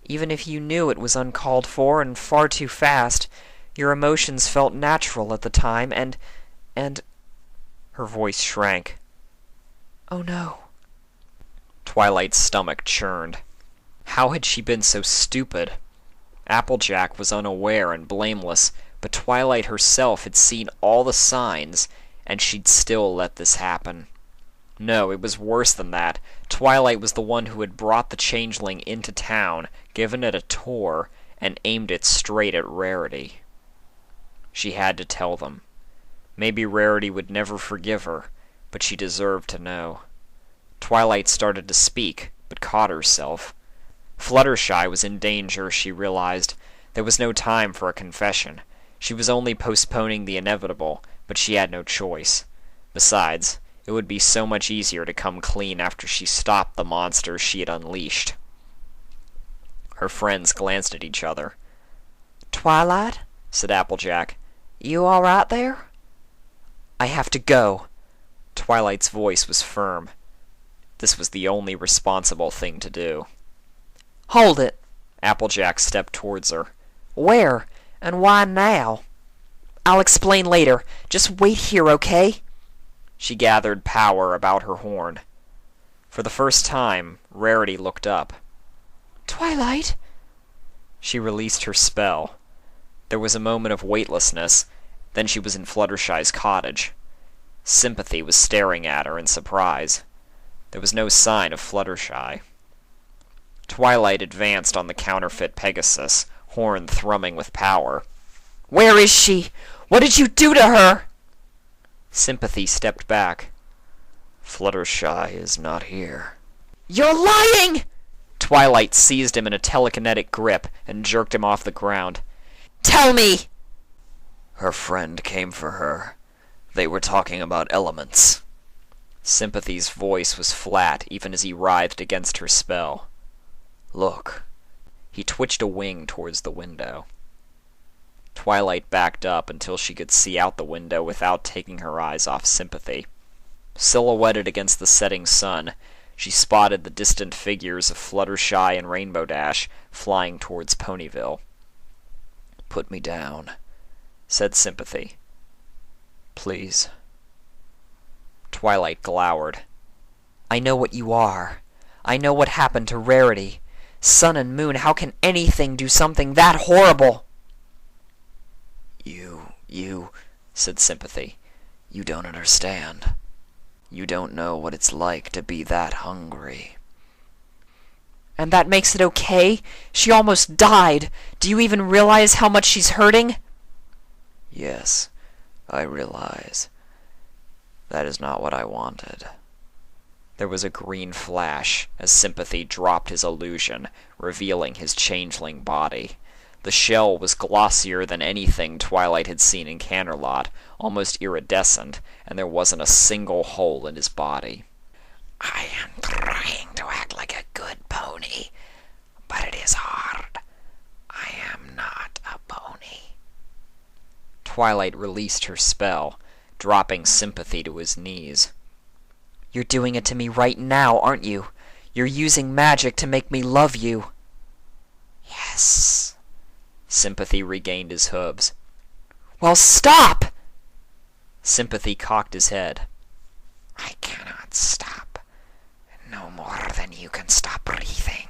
Even if you knew it was uncalled for and far too fast, your emotions felt natural at the time, and... Her voice shrank. Oh no. Twilight's stomach churned. How had she been so stupid? Applejack was unaware and blameless, but Twilight herself had seen all the signs, and she'd still let this happen. No, it was worse than that. Twilight was the one who had brought the changeling into town, given it a tour, and aimed it straight at Rarity. She had to tell them. Maybe Rarity would never forgive her, but she deserved to know. Twilight started to speak, but caught herself. Fluttershy was in danger, she realized. There was no time for a confession. She was only postponing the inevitable, but she had no choice. Besides, it would be so much easier to come clean after she stopped the monsters she had unleashed. Her friends glanced at each other. Twilight, said Applejack. You all right there? I have to go. Twilight's voice was firm. This was the only responsible thing to do. Hold it. Applejack stepped towards her. Where? And why now? I'll explain later. Just wait here, okay? She gathered power about her horn. For the first time, Rarity looked up. Twilight? She released her spell. There was a moment of weightlessness, then she was in Fluttershy's cottage. Sympathy was staring at her in surprise. There was no sign of Fluttershy. Twilight advanced on the counterfeit Pegasus, horn thrumming with power. Where is she? What did you do to her? Sympathy stepped back. Fluttershy is not here. You're lying! Twilight seized him in a telekinetic grip and jerked him off the ground. Tell me! Her friend came for her. They were talking about elements. Sympathy's voice was flat even as he writhed against her spell. Look. He twitched a wing towards the window. Twilight backed up until she could see out the window without taking her eyes off Sympathy. Silhouetted against the setting sun, she spotted the distant figures of Fluttershy and Rainbow Dash flying towards Ponyville. Put me down, said Sympathy. Please. Twilight glowered. I know what you are. I know what happened to Rarity. Sun and Moon, how can anything do something that horrible? You, said Sympathy. You don't understand. You don't know what it's like to be that hungry. And that makes it okay? She almost died. Do you even realize how much she's hurting? Yes, I realize. That is not what I wanted. There was a green flash as Sympathy dropped his illusion, revealing his changeling body. The shell was glossier than anything Twilight had seen in Canterlot, almost iridescent, and there wasn't a single hole in his body. I am trying to act like a good pony, but it is hard. I am not a pony. Twilight released her spell, dropping Sympathy to his knees. You're doing it to me right now, aren't you? You're using magic to make me love you. Yes. Sympathy regained his hooves. Well, stop! Sympathy cocked his head. I cannot stop. No more than you can stop breathing.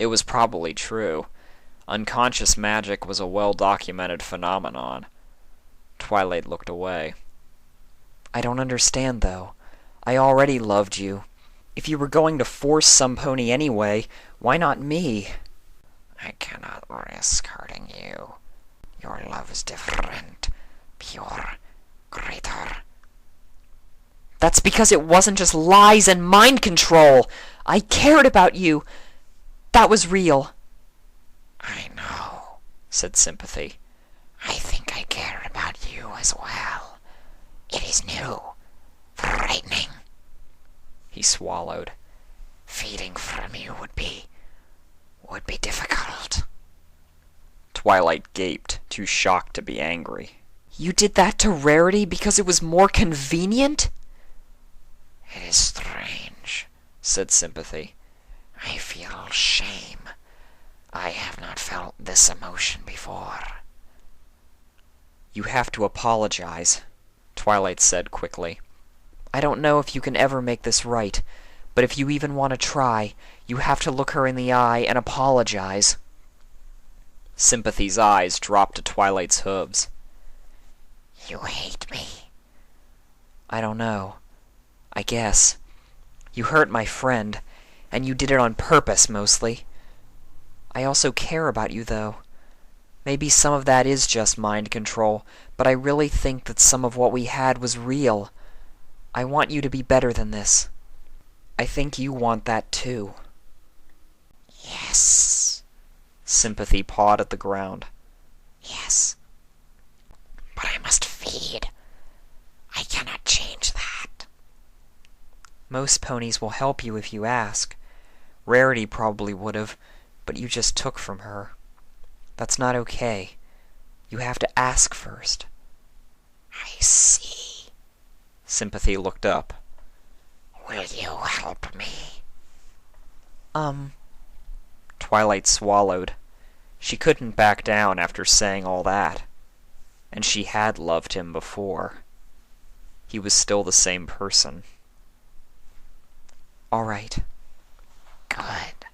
It was probably true. Unconscious magic was a well-documented phenomenon. Twilight looked away. I don't understand, though. I already loved you. If you were going to force some pony anyway, why not me? I cannot risk hurting you. Your love is different, pure, greater. That's because it wasn't just lies and mind control. I cared about you. That was real. I know, said Sympathy. I think I care about you as well. It is new, frightening. He swallowed. Feeding from you would be difficult. Twilight gaped, too shocked to be angry. You did that to Rarity because it was more convenient? It is strange, said Sympathy. I feel shame. I have not felt this emotion before. You have to apologize, Twilight said quickly. I don't know if you can ever make this right, but if you even want to try, you have to look her in the eye and apologize. Sympathy's eyes dropped to Twilight's hooves. You hate me. I don't know. I guess. You hurt my friend, and you did it on purpose, mostly. I also care about you, though. Maybe some of that is just mind control, but I really think that some of what we had was real. I want you to be better than this. I think you want that, too. Yes. Sympathy pawed at the ground. Yes. But I must feed. I cannot change that. Most ponies will help you if you ask. Rarity probably would have, but you just took from her. That's not okay. You have to ask first. I see. Sympathy looked up. Will you help me? Twilight swallowed. She couldn't back down after saying all that. And she had loved him before. He was still the same person. All right. Good.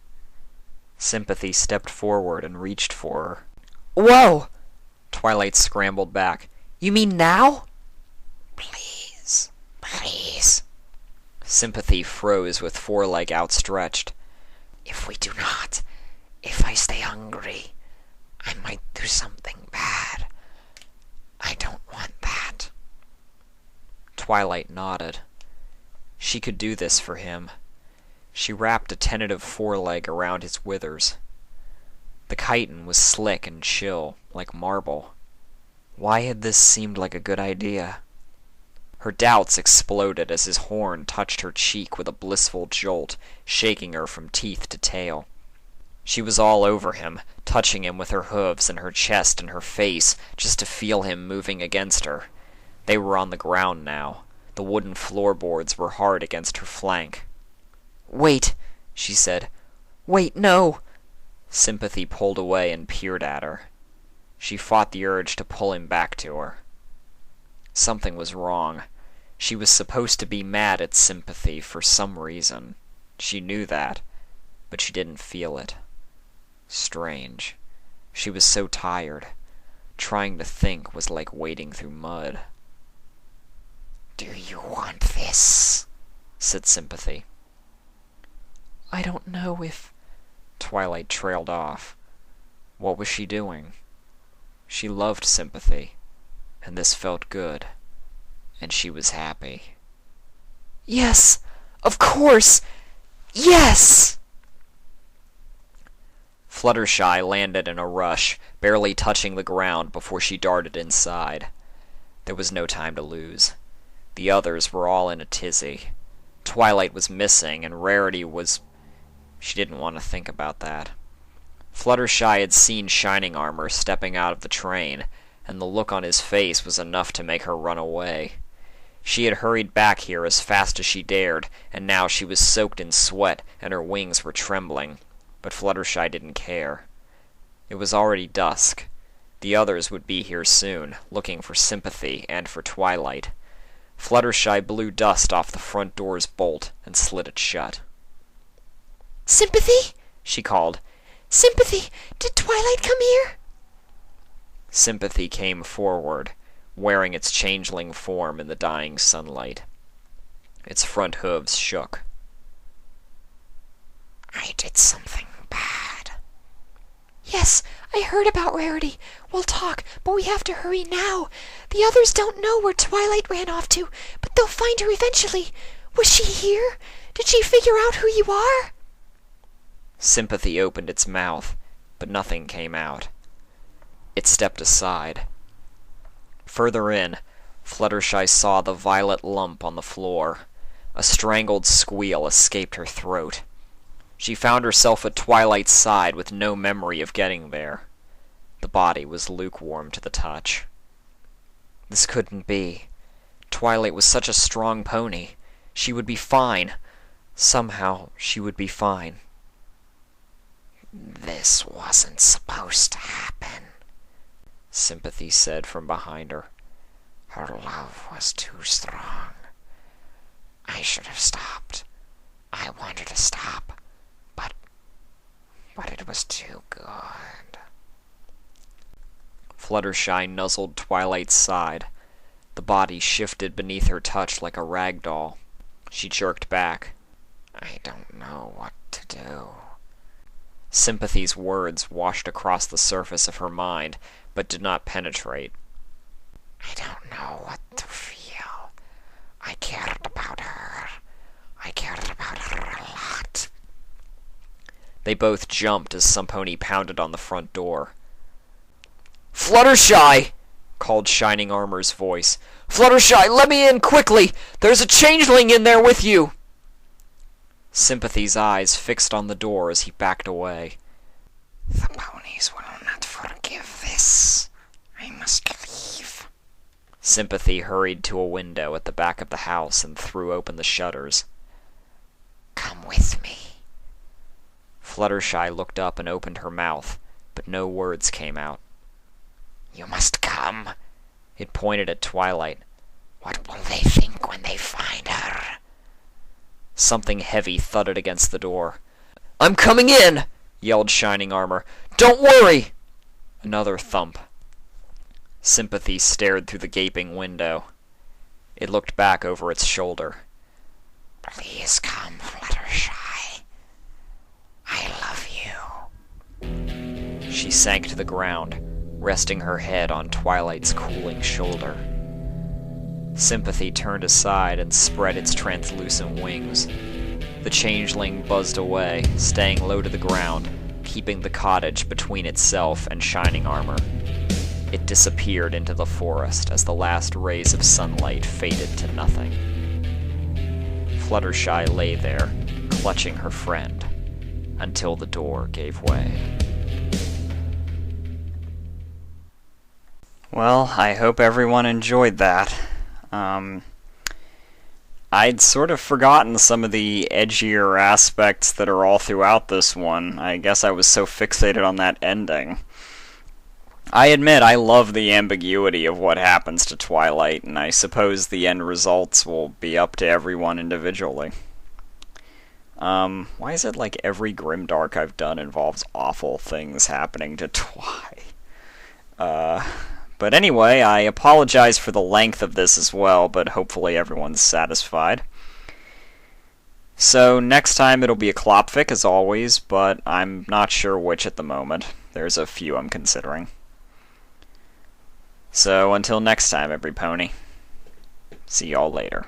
Sympathy stepped forward and reached for her. Whoa! Twilight scrambled back. You mean now? Please. Please. Sympathy froze with foreleg outstretched. If we do not, if I stay hungry, I might do something bad. I don't want that. Twilight nodded. She could do this for him. She wrapped a tentative foreleg around his withers. The chitin was slick and chill, like marble. Why had this seemed like a good idea? Her doubts exploded as his horn touched her cheek with a blissful jolt, shaking her from teeth to tail. She was all over him, touching him with her hooves and her chest and her face, just to feel him moving against her. They were on the ground now. The wooden floorboards were hard against her flank. Wait, she said. Wait, no. Sympathy pulled away and peered at her. She fought the urge to pull him back to her. Something was wrong. She was supposed to be mad at Sympathy for some reason. She knew that, but she didn't feel it. Strange. She was so tired. Trying to think was like wading through mud. Do you want this? Said Sympathy. I don't know if... Twilight trailed off. What was she doing? She loved Sympathy, and this felt good, and she was happy. Yes, of course! Yes! Fluttershy landed in a rush, barely touching the ground before she darted inside. There was no time to lose. The others were all in a tizzy. Twilight was missing, and Rarity was... She didn't want to think about that. Fluttershy had seen Shining Armor stepping out of the train, and the look on his face was enough to make her run away. She had hurried back here as fast as she dared, and now she was soaked in sweat, and her wings were trembling. But Fluttershy didn't care. It was already dusk. The others would be here soon, looking for Sympathy and for Twilight. Fluttershy blew dust off the front door's bolt and slid it shut. Sympathy? She called. Sympathy, did Twilight come here? Sympathy came forward, wearing its changeling form in the dying sunlight. Its front hooves shook. I did something bad. Yes, I heard about Rarity. We'll talk, but we have to hurry now. The others don't know where Twilight ran off to, but they'll find her eventually. Was she here? Did she figure out who you are? Sympathy opened its mouth, but nothing came out. It stepped aside. Further in, Fluttershy saw the violet lump on the floor. A strangled squeal escaped her throat. She found herself at Twilight's side with no memory of getting there. The body was lukewarm to the touch. This couldn't be. Twilight was such a strong pony. She would be fine. Somehow, she would be fine. This wasn't supposed to happen, Sympathy said from behind her. Her love was too strong. I should have stopped. I wanted to stop, but it was too good. Fluttershy nuzzled Twilight's side. The body shifted beneath her touch like a rag doll. She jerked back. I don't know what to do. Sympathy's words washed across the surface of her mind, but did not penetrate. I don't know what to feel. I cared about her. I cared about her a lot. They both jumped as Sympathy pounded on the front door. "Fluttershy!" called Shining Armor's voice. "Fluttershy, let me in quickly! There's a changeling in there with you!" Sympathy's eyes fixed on the door as he backed away. The ponies will not forgive this. I must leave. Sympathy hurried to a window at the back of the house and threw open the shutters. Come with me. Fluttershy looked up and opened her mouth, but no words came out. You must come. It pointed at Twilight. What will they think when they find her? Something heavy thudded against the door. "I'm coming in!" yelled Shining Armor. "Don't worry!" Another thump. Sympathy stared through the gaping window. It looked back over its shoulder. Please come, Fluttershy. I love you. She sank to the ground, resting her head on Twilight's cooling shoulder. Sympathy turned aside and spread its translucent wings. The changeling buzzed away, staying low to the ground, keeping the cottage between itself and Shining Armor. It disappeared into the forest as the last rays of sunlight faded to nothing. Fluttershy lay there, clutching her friend, until the door gave way. Well, I hope everyone enjoyed that. I'd sort of forgotten some of the edgier aspects that are all throughout this one. I guess I was so fixated on that ending. I admit I love the ambiguity of what happens to Twilight, and I suppose the end results will be up to everyone individually. Why is it like every Grimdark I've done involves awful things happening to Twi? But anyway, I apologize for the length of this as well, but hopefully everyone's satisfied. So next time it'll be a Klopfic as always, but I'm not sure which at the moment. There's a few I'm considering. So until next time, every pony. See y'all later.